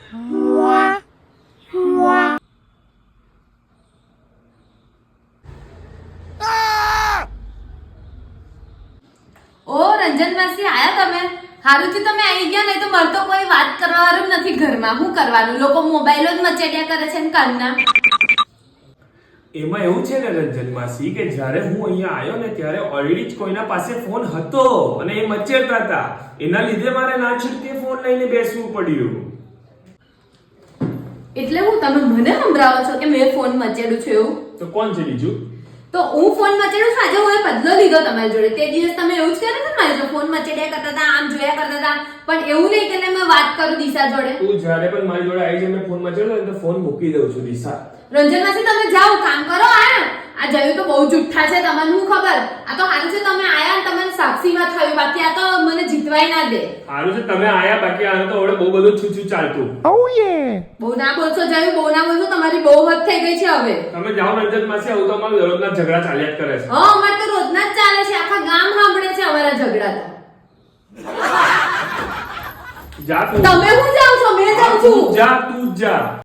ઓ રંજન માસી આયા તમે? હારું થી તમે આવી ગયા, નહીં તો મારે તો કોઈ વાત કરવાનું નથી ઘરમાં. શું કરવાનું? લોકો મોબાઈલો જ મચેડિયા કરે છે ને કાલના. એમાં એવું છે ને રંજન માસી કે જ્યારે હું અહીંયા આવ્યો ને ત્યારે ઓલરેડી જ કોઈના પાસે ફોન હતો અને એ મચેડતા હતા. એના લીધે મારે ના છૂટકે ફોન લઈને બેસવું પડ્યું. એટલે હું તમે મને સંભળાવો છો કે મેં ફોન મચેડું છું એવું? તો કોણ છે બીજું? તો હું ફોન મચેડું છું. આજે હું બદલો લીધો તમારી જોડે. તે દિવસ તમે એવું જ કર્યું ને મારી જોડે, ફોન મચેડ્યા કરતા હતા, આમ જોયા કરતા હતા. પણ એવું નહીં કે મેં વાત કરું દિશા જોડે. તું જ્યારે પણ મારી જોડે આવી જાય મેં ફોન મચેડ્યો ને તો ફોન મૂકી દઉં છું દિશા. રંજન માસી તમે જાઓ, કામ કરો. આ જયું તો બહુ જુઠ્ઠા છે, તમને શું ખબર? આ તો સારું છે તમે આયા ને તમને સાક્ષીમાં થયું, બાકી આ તો મને જીતવાય ના દે. સારું છે તમે આયા, બાકી આને તો હવે બહુ બધું છૂછું ચાલતું. બહુ ના બોલશો જયું, બહુ ના બોલશો. તમારી બહુ હદ થઈ ગઈ છે હવે. તમે જાઓ રંજન માસી, આવું તો અમારા દરરોજના ઝઘડા ચાલ્યા જ કરે છે. હા, અમારે તો રોજના જ ચાલે છે. આખા ગામ સાંભળે છે અમારા ઝઘડા તો. જા તું. તમે હું જાવ છો? મેં જાઉં છું. જા તું જા.